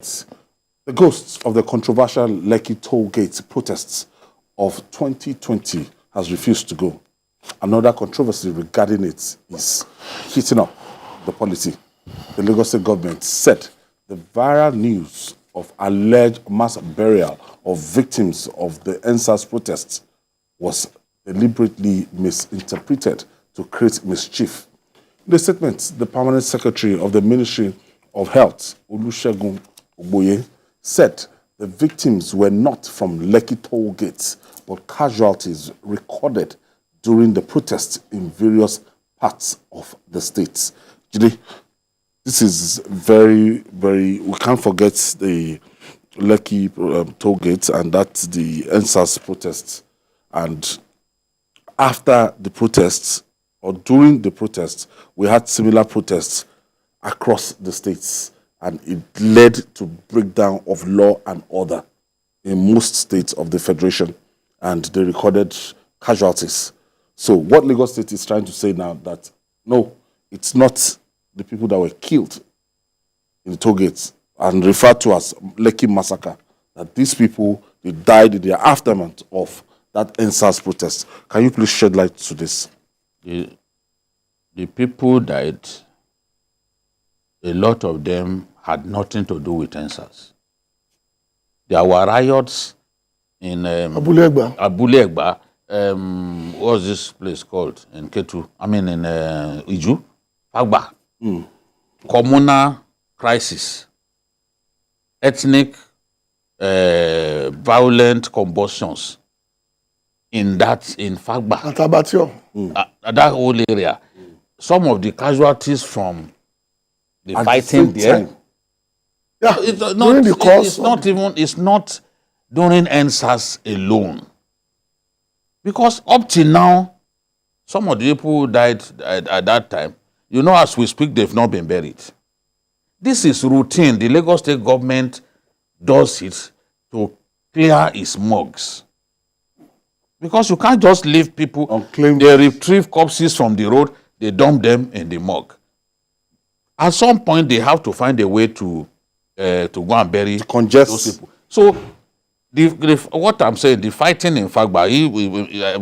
The ghosts of the controversial Lekki toll gate protests of 2020 has refused to go. Another controversy regarding it is heating up the polity. The Lagos State government said the viral news of alleged mass burial of victims of the SARS protests was deliberately misinterpreted to create mischief. In the statement, the permanent secretary of the Ministry of Health, Olusegun Ogboye, said the victims were not from Lekki toll gates, but casualties recorded during the protests in various parts of the state. Jide, this is very, we can't forget the Lekki toll gates, and that's the SARS protests. And after the protests, or during the protests, we had similar protests across the states, and it led to breakdown of law and order in most states of the Federation, and they recorded casualties. So what Lagos State is trying to say now that, no, it's not the people that were killed in the toll gates and referred to as Lekki massacre, that these people, they died in the aftermath of that SARS protest. Can you please shed light to this? The people died, a lot of them had nothing to do with SARS. There were riots in Abulegba. What's this place called in Ketu? I mean in Iju, Pagba. Communal crisis, ethnic violent combustions in Fagba, that whole area. Some of the casualties from the fighting there. Yeah, it's not during SARS alone. Because up till now, some of the people who died at that time, you know, as we speak, they've not been buried. This is routine. The Lagos State government does it to clear its morgues. Because you can't just leave people, they retrieve corpses from the road, they dump them in the morgue. At some point, they have to find a way to go and bury those people. So, what I'm saying, the fighting in Fagba,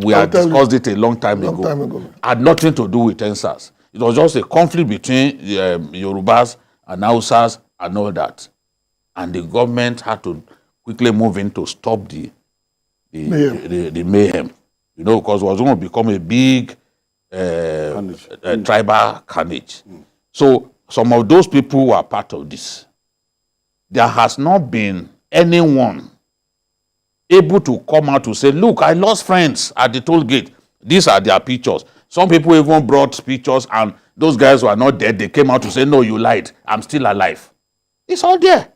we had discussed it a long time ago, had nothing to do with SARS. It was just a conflict between Yorubas and Hausas and all that. And the government had to quickly move in to stop the mayhem. You know, because it was going to become a big tribal carnage. So some of those people were part of this. There has not been anyone able to come out to say, look, I lost friends at the toll gate. These are their pictures. Some people even brought pictures, and those guys were not dead. They came out to say, no, you lied. I'm still alive. It's all there.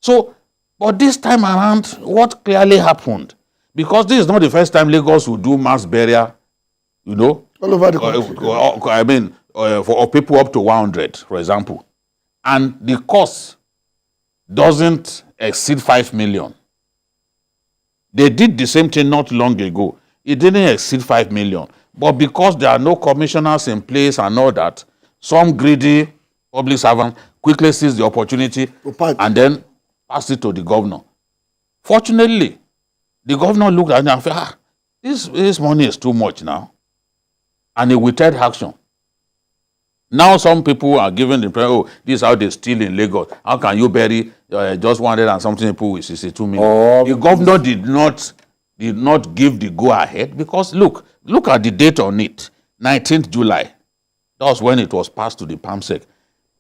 So, but this time around, what clearly happened? Because this is not the first time Lagos will do mass burial, you know. All over the country. I mean, for people up to 100, for example. And the cost doesn't exceed 5 million. They did the same thing not long ago. It didn't exceed 5 million. But because there are no commissioners in place and all that, some greedy public servant quickly seized the opportunity and then passed it to the governor. Fortunately, the governor looked at it and said, this money is too much now. And he withheld action. Now some people are given the impression, oh, this is how they steal in Lagos. How can you bury just 100 and something people with 62 million? The governor did not give the go-ahead because, look at the date on it, 19th July. That was when it was passed to the PAMSEC.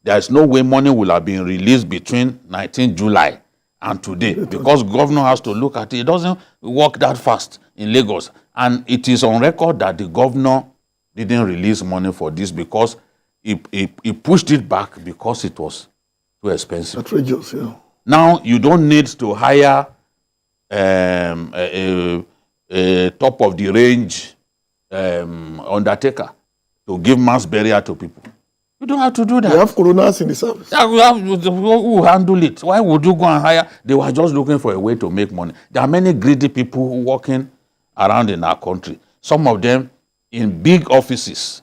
There is no way money will have been released between 19th July and today because governor has to look at it. It doesn't work that fast in Lagos. And it is on record that the governor didn't release money for this because he pushed it back because it was too expensive. Outrageous, yeah. Now, you don't need to hire a top-of-the-range undertaker to give mass burial to people. You don't have to do that. We have coroners in the service. Yeah, who handle it? Why would you go and hire? They were just looking for a way to make money. There are many greedy people working around in our country. Some of them in big offices.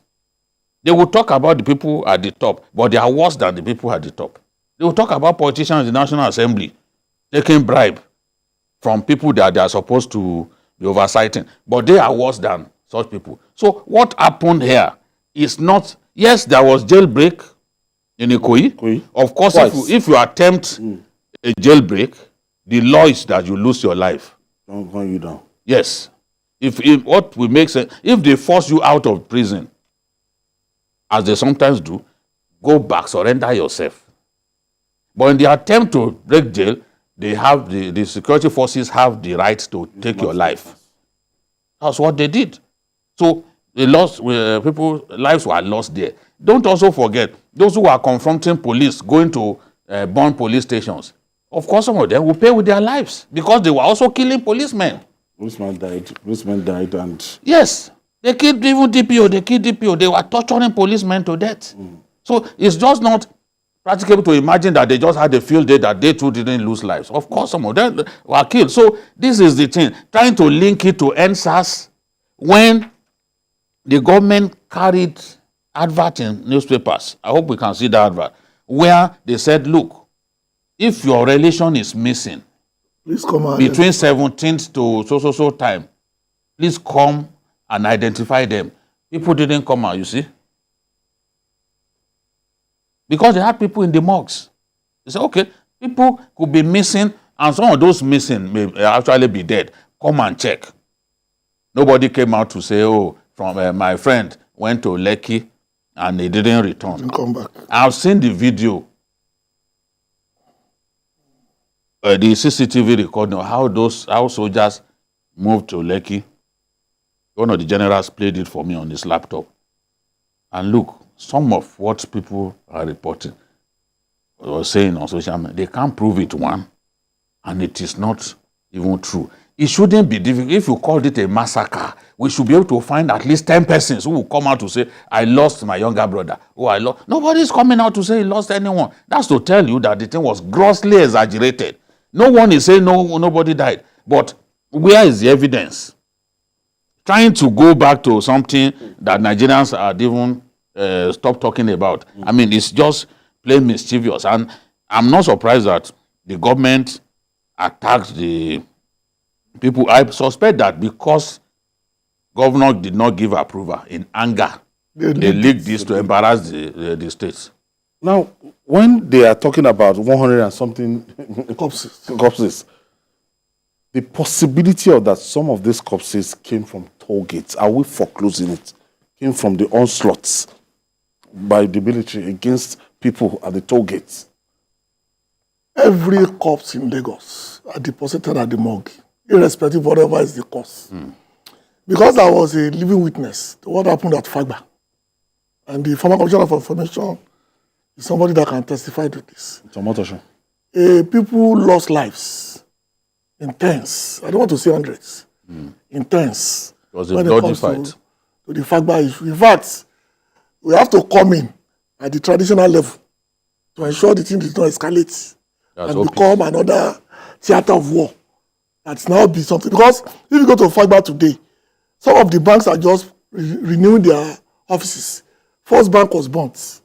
They will talk about the people at the top, but they are worse than the people at the top. They will talk about politicians in the National Assembly taking bribe from people that they are supposed to be oversighting. But they are worse than such people. So what happened here is not, yes, there was jailbreak in Ikoyi. Of course, if you attempt a jailbreak, the law is that you lose your life. Don't gun you down. Yes. If what will make sense, if they force you out of prison, as they sometimes do, go back, surrender yourself. But in the attempt to break jail, they have the security forces have the right to take your life. That's what they did. So they lost, people's lives were lost there. Don't also forget those who are confronting police, going to burn police stations. Of course, some of them will pay with their lives because they were also killing policemen. Policemen died, and yes, they killed even DPO. They killed DPO. They were torturing policemen to death. So it's just not practicable to imagine that they just had a field day that they too didn't lose lives. Of course, some of them were killed. So this is the thing, trying to link it to SARS when the government carried advert in newspapers. I hope we can see that advert, where they said, look, if your relation is missing Please come on. between 17th to so time, please come and identify them. People didn't come out, you see. Because they had people in the morgues. They said, okay, people could be missing, and some of those missing may actually be dead. Come and check. Nobody came out to say, oh, from my friend went to Lekki and he didn't return. Didn't come back. I've seen the video, the CCTV recording of how soldiers moved to Lekki. One of the generals played it for me on his laptop. And look, some of what people are reporting or saying on social media, they can't prove it, one, and it is not even true. It shouldn't be difficult. If you called it a massacre, we should be able to find at least 10 persons who will come out to say, I lost my younger brother. Oh, I lost. Nobody's coming out to say he lost anyone. That's to tell you that the thing was grossly exaggerated. No one is saying nobody died. But where is the evidence? Trying to go back to something that Nigerians are even stop talking about. I mean, it's just plain mischievous. And I'm not surprised that the government attacked the people. I suspect that because governor did not give approval, in anger, they leaked this to embarrass the states. now when they are talking about 100 and something corpses, the possibility of that some of these corpses came from toll gates, are we foreclosing it? Came from the onslaughts by the military against people at the toll gates? Every corpse in Lagos are deposited at the morgue, irrespective of whatever is the cause. Because I was a living witness to what happened at Fagba. And the former commissioner for information is somebody that can testify to this. People lost lives in tens. I don't want to say hundreds. In tens. It was a bloody fight. To the Fagba issue. In fact, we have to come in at the traditional level to ensure the thing does not escalate and become another theater of war. That's now be something. Because if you go to Fagba today, some of the banks are just renewing their offices. First Bank was burnt.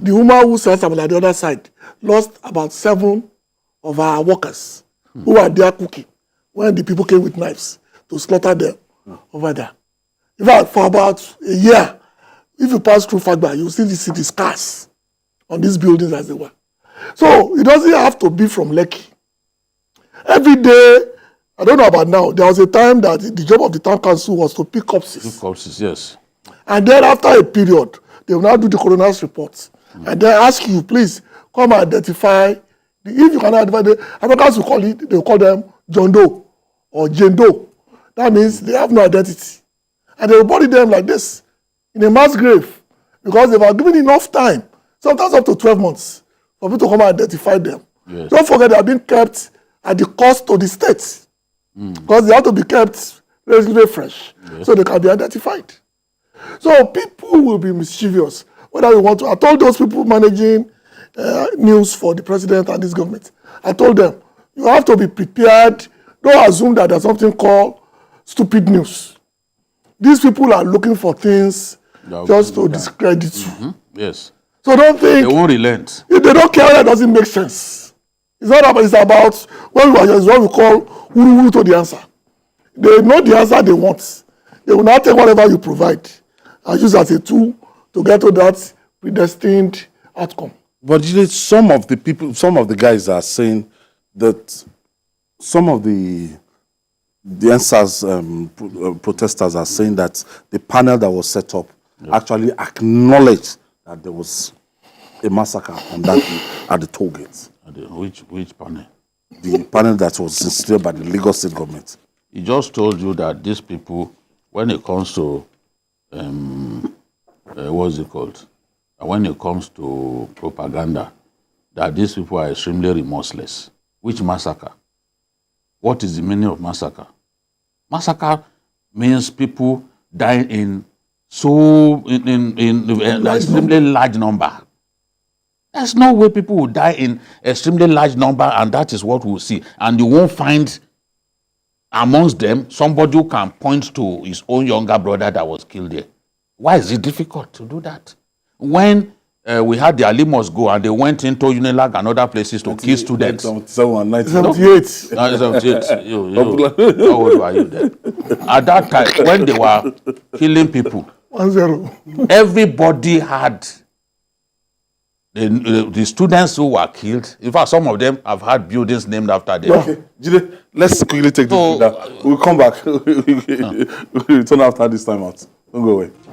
The woman who sells on the other side lost about 7 of our workers who were there cooking when the people came with knives to slaughter them over there. In fact, for about a year, if you pass through Fagba, you still see the scars on these buildings as they were. So it doesn't have to be from Lekki. Every day, I don't know about now, there was a time that the job of the town council was to pick corpses. Pick corpses, yes. And then after a period, they will now do the coroner's reports. And then ask you, please, come and identify. If you cannot identify the Americans will call it, they will call them John Doe or Jane Doe. That means they have no identity. And they will bury them like this, in a mass grave, because they were given enough time, sometimes up to 12 months, for people to come and identify them. Yes. Don't forget they are being kept at the cost to the state, because they have to be kept relatively fresh, so they can be identified. So people will be mischievous, whether we want to. I told those people managing news for the president and this government, I told them, you have to be prepared. Don't assume that there's something called stupid news. These people are looking for things just to discredit you. Yes. So don't think They won't relent. if they don't care, that doesn't make sense. It's not about, it's about what we call wuru to the answer. They know the answer they want. They will not take whatever you provide and use as a tool to get to that predestined outcome. But you know, some of the guys are saying that some of the NSAS protesters are saying that the panel that was set up actually acknowledged that there was a massacre on that day at the toll gate. Which panel? The panel that was instituted by the Lagos state government. He just told you that these people, when it comes to, what's it called? When it comes to propaganda, that these people are extremely remorseless. Which massacre? What is the meaning of massacre? Massacre means people dying in extremely large number. There's no way people will die in extremely large number, and that is what we'll see. And you won't find amongst them somebody who can point to his own younger brother that was killed there. Why is it difficult to do that? When we had the Ali Must Go and they went into Unilag and other places to kill students. 78. 78. How old were you then? At that time, when they were killing people, 1-0. everybody had the students who were killed. In fact, some of them have had buildings named after them. Okay, Jide, let's quickly take this. We'll come back. We'll return after this time out. Don't go away.